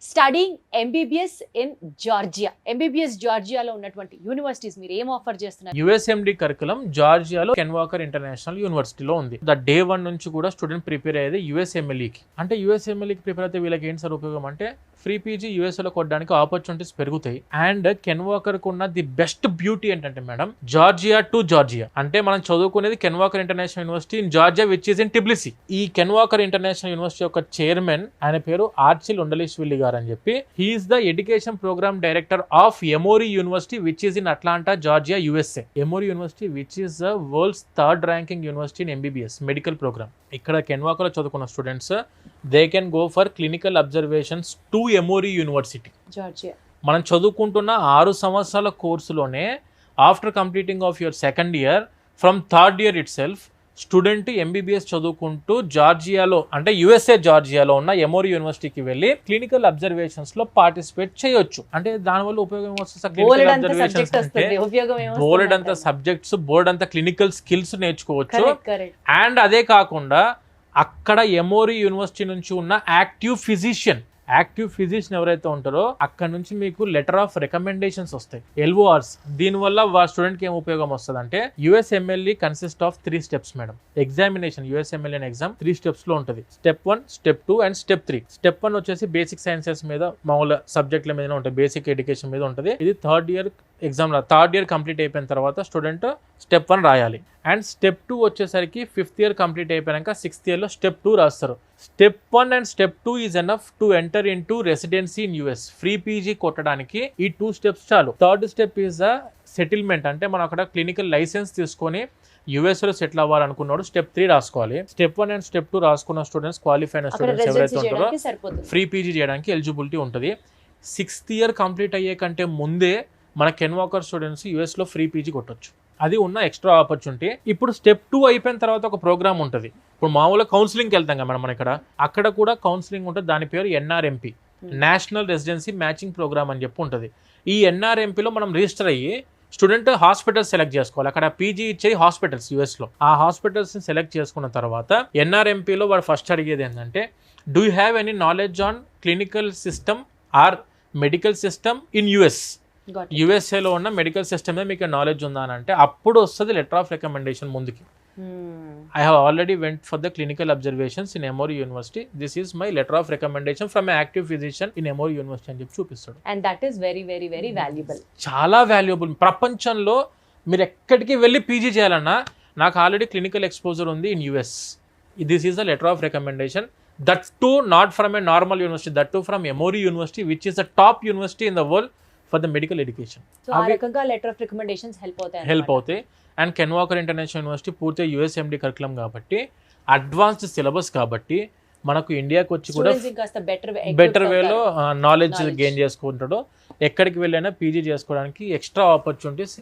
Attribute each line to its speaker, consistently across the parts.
Speaker 1: Studying MBBS in Georgia. MBBS జార్జియాలో ఉన్నటువంటి universities మీరు ఏం ఆఫర్ చేస్తున్నారు?
Speaker 2: యుఎస్ఎండి కరికులం జార్జియాలో కెన్ వాకర్ ఇంటర్నేషనల్ యూనివర్సిటీలో ఉంది. డే 1 నుంచి కూడా స్టూడెంట్ ప్రిపేర్ అయ్యేది యుఎస్ఎంఎల్ఈకి. అంటే యుఎస్ఎంఎల్ఈకి ప్రిపేర్ అయితే వీళ్ళకి ఏంటి సార్ ఉపయోగం అంటే ఫ్రీ పీజీ యూఎస్ఏలో కొట్టడానికి ఆపర్చునిటీస్ పెరుగుతాయి. అండ్ కెన్ వాకర్ కు ఉన్న ది బెస్ట్ బ్యూటీ ఏంటంటే మేడం, జార్జియా టు జార్జియా. అంటే మనం చదువుకునేది Ken Walker international university in Georgia which is in Tbilisi. ఈ కెన్ వాకర్ ఇంటర్నేషనల్ యూనివర్సిటీ యొక్క చైర్మన్ ఆయన పేరు ఆర్చిల్ ఉండలిష్విల్లి గారు అని చెప్పి, he is the education programme director of Emory university which is in Atlanta Georgia USA. Emory university which is the world's 3rd ranking university in MBBS medical programme. ఇక్కడ Ken వాకర్లో చదువుకున్న students they can go for clinical observations to Emory university.
Speaker 1: Georgia
Speaker 2: మనం చదువుకుంటున్న 6 సంవత్సరాల కోర్సులోనే after completing of your second year from 3rd year itself student MBBS చదువుకుంటూ జార్జియాలో అంటే యుఎస్ఏ జార్జియాలో ఉన్న ఎమోరీ యూనివర్సిటీకి వెళ్ళి క్లినికల్ అబ్జర్వేషన్స్ లో పార్టిసిపేట్ చేయొచ్చు. అంటే దానివల్ల ఉపయోగం వస్తుంది, బోర్డ్ అంత సబ్జెక్ట్స్, బోర్డ్ అంత క్లినికల్ స్కిల్స్ నేర్చుకోవచ్చు. అండ్ అదే కాకుండా అక్కడ ఎమోరీ యూనివర్సిటీ నుంచి ఉన్న యాక్టివ్ ఫిజిషియన్ ఎవరైతే ఉంటారో అక్కడ నుంచి మీకు లెటర్ ఆఫ్ రికమెండేషన్స్ వస్తాయి, LORs. దీనివల్ల స్టూడెంట్ కి ఏం ఉపయోగం వస్తుంది అంటే USMLE consist of 3 steps madam. Examination USMLE exam 3 steps లో ఉంటుంది. Step 1, Step 2 and Step 3. Step 1 వచ్చేసి బేసిక్ సైన్సెస్ మీద, మామూలు సబ్జెక్టుల మీద ఉంటుంది, బేసిక్ ఎడ్యుకేషన్ మీద ఉంటుంది. ఇది 3rd year exam. 3rd year complete అయిపోయిన తర్వాత స్టూడెంట్ Step 1 రాయాలి. అండ్ Step 2 వచ్చేసరికి 5th ఇయర్ కంప్లీట్ అయిపోయాక 6th ఇయర్లో Step 2 రాస్తారు. Step 1 and Step 2 is enough to enter in to residency in US. Free PG కొట్టడానికి ఈ 2 steps చాలు. 3rd step is the settlement. అంటే మనం అక్కడ క్లినికల్ లైసెన్స్ తీసుకొని యుఎస్లో సెటిల్ అవ్వాలనుకున్నాడు Step 3 రాసుకోవాలి. Step 1 అండ్ Step 2 రాసుకున్న స్టూడెంట్స్, క్వాలిఫైడ్ స్టూడెంట్స్ ఎవరైతే ఉంటారో ఫ్రీ పీజీ చేయడానికి ఎలిజిబిలిటీ ఉంటుంది. 6th ఇయర్ కంప్లీట్ అయ్యే కంటే ముందే మన కెన్ వాకర్ స్టూడెంట్స్ యుఎస్లో ఫ్రీ పీజీ కొట్టొచ్చు. అది ఉన్న ఎక్స్ట్రా ఆపర్చునిటీ. ఇప్పుడు Step 2 అయిపోయిన తర్వాత ఒక ప్రోగ్రామ్ ఉంటుంది. ఇప్పుడు మామూలుగా కౌన్సిలింగ్కి వెళ్తాం కదా మనం అక్కడ కూడా కౌన్సిలింగ్ ఉంటుంది. దాని పేరు NRMP, national residency matching programme అని చెప్పి ఉంటుంది. ఈ NRMPలో మనం రిజిస్టర్ అయ్యి స్టూడెంట్ హాస్పిటల్స్ సెలెక్ట్ చేసుకోవాలి. అక్కడ పీజీ ఇచ్చే హాస్పిటల్స్ యుఎస్లో, ఆ హాస్పిటల్స్ని సెలెక్ట్ చేసుకున్న తర్వాత NRMPలో వాడు ఫస్ట్ అడిగేది ఏంటంటే, do you have any knowledge on clinical system or medical system in US? యుఎస్ఏలో ఉన్న మెడికల్ సిస్టమ్ మీద మీకు నాలెడ్జ్ ఉందా అని అంటే అప్పుడు వస్తుంది లెటర్ ఆఫ్ రికమెండేషన్ ముందుకి. I have already went for the clinical observations in Emory University. This is my letter of recommendation from an active physician in Emory University అని చెప్పి చూపిస్తాడు.
Speaker 1: And that is very very very valuable.
Speaker 2: చాలా valuable. ప్రపంచంలో మీరు ఎక్కడికి వెళ్ళి PG చేయాలన్నా నాకు ఆల్రెడీ క్లినికల్ ఎక్స్పోజర్ ఉంది in US. This is the letter of recommendation. That to not from A normal university, that to from Emory University which is the top university in the world for the medical education.
Speaker 1: So ఆ రకంగా letter of recommendations help అవుతాయి.
Speaker 2: And can Walker international university పూర్తిగా యుఎస్ఎండి curriculum కాబట్టి, advanced syllabus కాబట్టి మనకు ఇండియాకి వచ్చి కూడా బెటర్ వేలో నాలెడ్జ్ గెయిన్ చేసుకుంటాడు. ఎక్కడికి వెళ్ళైనా పీజీ చేసుకోవడానికి ఎక్స్ట్రా ఆపర్చునిటీస్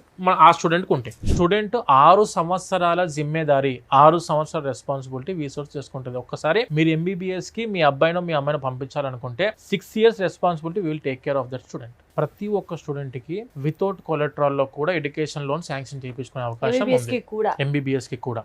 Speaker 2: ఆ స్టూడెంట్కి ఉంటాయి. స్టూడెంట్ 6 సంవత్సరాల జిమ్మేదారి, 6 సంవత్సరాల రెస్పాన్సిబిలిటీ వీసోర్స్ చేసుకుంటుంది. ఒక్కసారి మీరు ఎంబీబీఎస్కి మీ అబ్బాయినో మీ అమ్మాయినో పంపించాలనుకుంటే 6 years responsibility will take care of that student. ప్రతి ఒక్క స్టూడెంట్కి వితౌట్ కొలెట్రాల్లో కూడా ఎడ్యుకేషన్ లోన్ శాంక్షన్ చేయించుకునే అవకాశం ఉంది, ఎంబీబీఎస్కి కూడా.